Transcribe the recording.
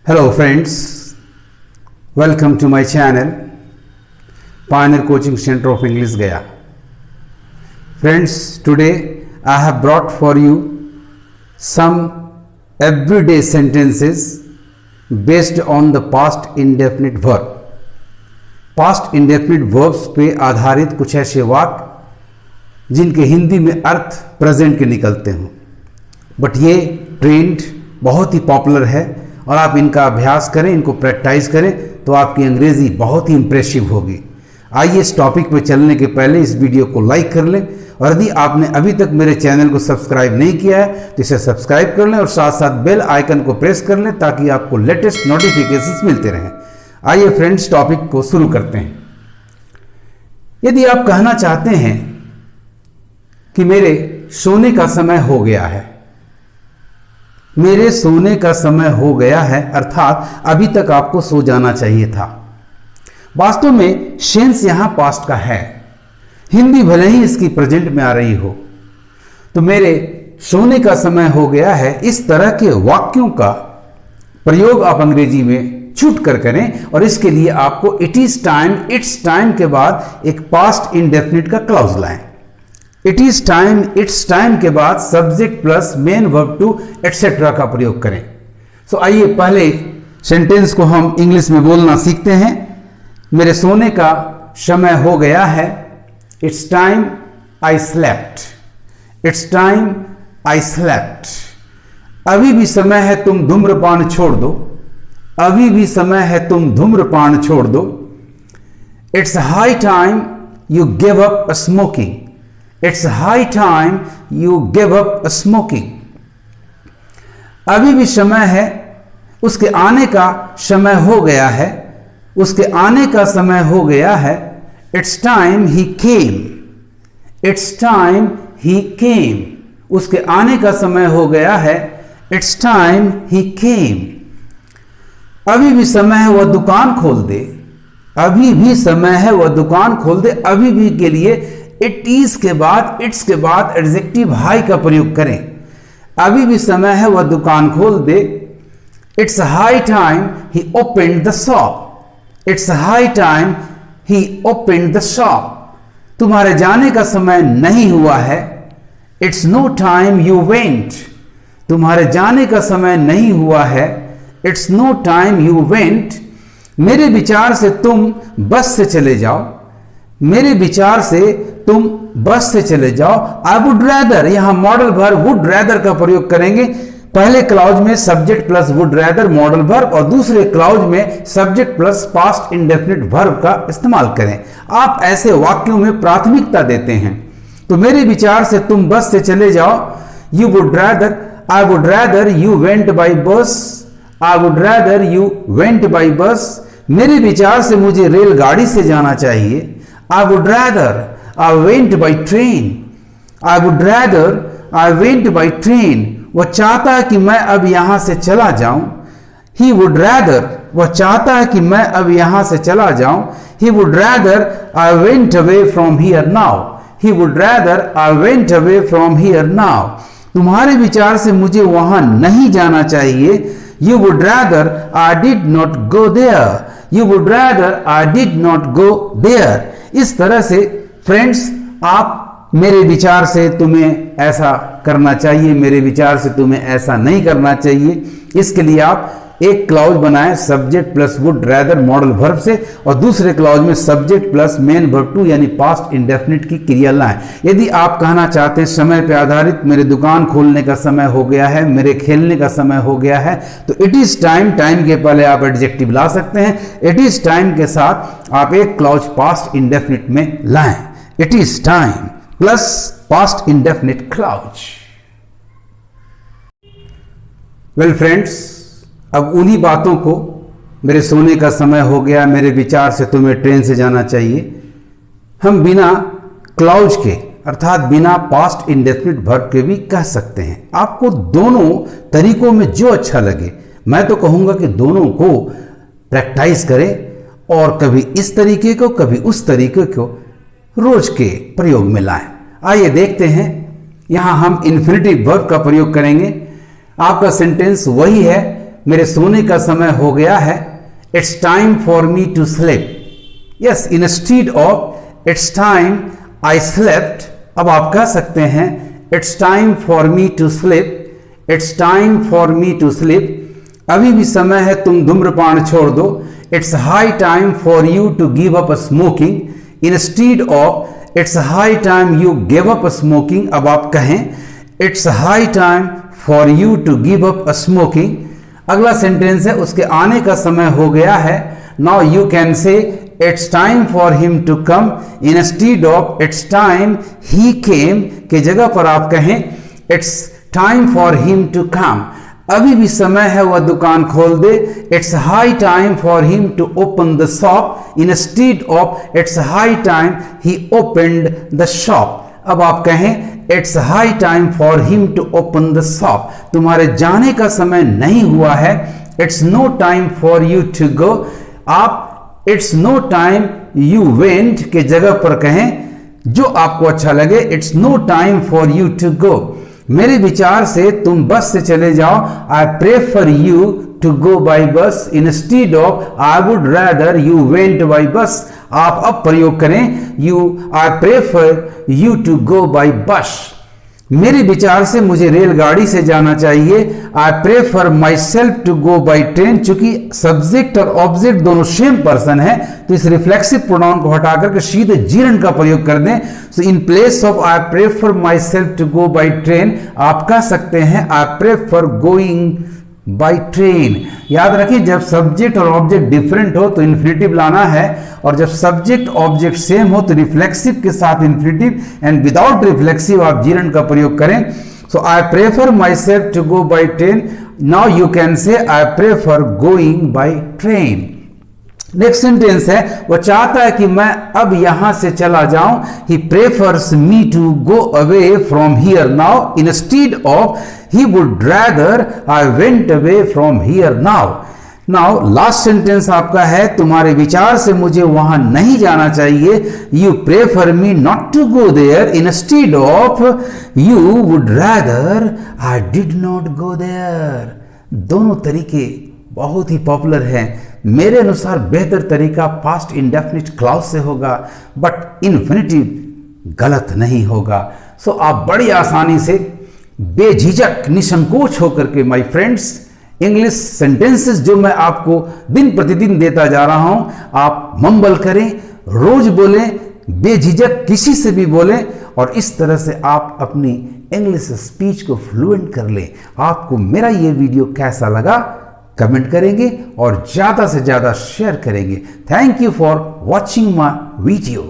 Hello friends, welcome to my channel Pioneer Coaching Center of English Gaya. Friends, today I have brought for you some everyday sentences based on the past indefinite verb. Past indefinite verbs पे आधारित कुछ ऐसे वाक्य जिनके हिंदी में अर्थ present के निकलते हों, बट ये ट्रेंड बहुत ही पॉपुलर है और आप इनका अभ्यास करें, इनको प्रैक्टिस करें तो आपकी अंग्रेजी बहुत ही इंप्रेसिव होगी। आइए इस टॉपिक पर चलने के पहले इस वीडियो को लाइक कर लें और यदि आपने अभी तक मेरे चैनल को सब्सक्राइब नहीं किया है तो इसे सब्सक्राइब कर लें और साथ साथ बेल आइकन को प्रेस कर लें ताकि आपको लेटेस्ट नोटिफिकेशंस मिलते रहें। आइए फ्रेंड्स, टॉपिक को शुरू करते हैं। यदि आप कहना चाहते हैं कि मेरे सोने का समय हो गया है, मेरे सोने का समय हो गया है अर्थात अभी तक आपको सो जाना चाहिए था। वास्तव में सेंस यहां पास्ट का है, हिंदी भले ही इसकी प्रेजेंट में आ रही हो। तो मेरे सोने का समय हो गया है, इस तरह के वाक्यों का प्रयोग आप अंग्रेजी में छूट कर करें और इसके लिए आपको it is time, it's time के बाद एक पास्ट इंडेफिनिट का क्लॉज लाएं। It is time, it's time के बाद subject plus main verb to etcetera का प्रयोग करें। सो आइए पहले सेंटेंस को हम इंग्लिश में बोलना सीखते हैं। मेरे सोने का समय हो गया है, it's time I slept, it's time I slept. अभी भी समय है तुम धूम्रपान छोड़ दो, अभी भी समय है तुम धूम्रपान छोड़ दो। It's high time you give up smoking, it's high time you give up smoking. अभी भी समय है, उसके आने का समय हो गया है, उसके आने का समय हो गया है। It's time he came, it's time he came. उसके आने का समय हो गया है, इट्स टाइम ही केम। अभी भी समय है वह दुकान खोल दे, अभी भी समय है वह दुकान खोल दे। अभी भी के लिए इट इज के बाद, इट्स के बाद एडजेक्टिव हाई का प्रयोग करें। अभी भी समय है वह दुकान खोल दे। It's high time he opened the shop, it's high time he opened the shop. तुम्हारे जाने का समय नहीं हुआ है, it's no time you went. तुम्हारे जाने का समय नहीं हुआ है, it's no time you went. मेरे विचार से तुम बस से चले जाओ, मेरे विचार से तुम बस से चले जाओ। आई वुड रैदर, यहां मॉडल वर्ब वुड रैदर का प्रयोग करेंगे। पहले क्लॉज में subject plus would rather modal verb और दूसरे क्लॉज में subject plus past indefinite verb का इस्तेमाल करें। आप ऐसे वाक्यों में प्राथमिकता देते हैं। तो मेरे विचार से तुम बस से चले जाओ। You would rather, I would rather you went by बस, आई would rather you went by bus. मेरे विचार से मुझे रेलगाड़ी से जाना चाहिए। I would rather I went by train, I would rather I went by train। वह चाहता है कि मैं अब यहां से चला जाऊं। He would rather, वह चाहता है कि मैं अब यहां से चला जाऊं। He would rather I went away from here now, He would rather I went away from here now। तुम्हारे विचार से मुझे वहां नहीं जाना चाहिए। You would rather I did not go there, You would rather I did not go there। इस तरह से फ्रेंड्स, आप मेरे विचार से तुम्हें ऐसा करना चाहिए, मेरे विचार से तुम्हें ऐसा नहीं करना चाहिए। इसके लिए आप एक क्लॉज बनाएं subject plus would rather modal verb से और दूसरे क्लॉज में subject plus main verb two यानी पास्ट इंडेफिनिट की क्रिया लाएं। यदि आप कहना चाहते हैं समय पर आधारित मेरे दुकान खोलने का समय हो गया है, मेरे खेलने का समय हो गया है, तो इट इज टाइम, टाइम के पहले आप एडजेक्टिव ला सकते हैं। इट इज टाइम के साथ आप एक क्लॉज पास्ट इंडेफिनिट में लाएं। It is time plus past indefinite clause. Well friends, अब उन्हीं बातों को, मेरे सोने का समय हो गया, मेरे विचार से तुम्हें ट्रेन से जाना चाहिए, हम बिना क्लॉज के अर्थात बिना पास्ट इंडेफिनिट वर्ब के भी कह सकते हैं। आपको दोनों तरीकों में जो अच्छा लगे, मैं तो कहूंगा कि दोनों को प्रैक्टिस करें और कभी इस तरीके को कभी उस तरीके को रोज के प्रयोग में लाएं। आइए देखते हैं, यहां हम इन्फिनिटिव वर्ब का प्रयोग करेंगे। आपका सेंटेंस वही है, मेरे सोने का समय हो गया है। It's time for me to sleep. Yes, instead of it's time I slept, अब आप कह सकते हैं it's time for me to sleep, it's time for me to sleep, अभी भी समय है तुम धूम्रपान छोड़ दो। It's high time for you to give up smoking, instead of it's high time you give up smoking, अब आप कहें it's high time for you to give up smoking. अगला सेंटेंस है उसके आने का समय हो गया है। Now you can say it's time for him to come, instead of it's time he came के जगह पर आप कहें it's time for him to come, अभी भी समय है वह दुकान खोल दे। It's high time for him to open the shop, instead of it's high time he opened the shop, अब आप कहें it's high time for him to open the shop, तुम्हारे जाने का समय नहीं हुआ है। It's no time for you to go, आप it's no time you went के जगह पर कहें जो आपको अच्छा लगे, it's no time for you to go, मेरे विचार से तुम बस से चले जाओ। I prefer you to go by bus, instead of I would rather you went by bus, आप अब प्रयोग करें you, I prefer you to go by bus, मेरे विचार से मुझे रेलगाड़ी से जाना चाहिए। I prefer my self to go by train, चूंकि सब्जेक्ट और ऑब्जेक्ट दोनों सेम पर्सन है तो इस रिफ्लेक्सिव प्रोनाउन को हटाकर के सीधे जीरन का प्रयोग कर दें। So in place of I prefer my self to go by train आप कह सकते हैं I prefer going by train. याद रखिए जब सब्जेक्ट और ऑब्जेक्ट डिफरेंट हो तो इन्फिनेटिव लाना है, और जब सब्जेक्ट ऑब्जेक्ट सेम हो तो रिफ्लेक्सिव के साथ इन्फिनेटिव, एंड विदाउट रिफ्लेक्सिव आप जीरन का प्रयोग करें। So I prefer my self to go by train, now you can say I prefer going by train. Next sentence है वो चाहता है कि मैं अब यहां से चला जाऊं। He prefers me to go away from here now, instead of he would rather I went away from here now. Now last sentence आपका है तुम्हारे विचार से मुझे वहां नहीं जाना चाहिए। You prefer me not to go there, instead of you would rather I did not go there. दोनों तरीके बहुत ही पॉपुलर हैं। मेरे अनुसार बेहतर तरीका पास्ट इंडेफिनिट क्लाउज से होगा, बट इन्फिनिटिव गलत नहीं होगा। सो आप बड़ी आसानी से बेझिझक निसंकोच होकर के माय फ्रेंड्स इंग्लिश सेंटेंसेस जो मैं आपको दिन प्रतिदिन देता जा रहा हूं, आप मंबल करें, रोज बोलें, बेझिझक किसी से भी बोलें, और इस तरह से आप अपनी इंग्लिश स्पीच को फ्लुएंट कर लें। आपको मेरा ये वीडियो कैसा लगा कमेंट करेंगे और ज़्यादा से ज़्यादा शेयर करेंगे। Thank you for watching my video.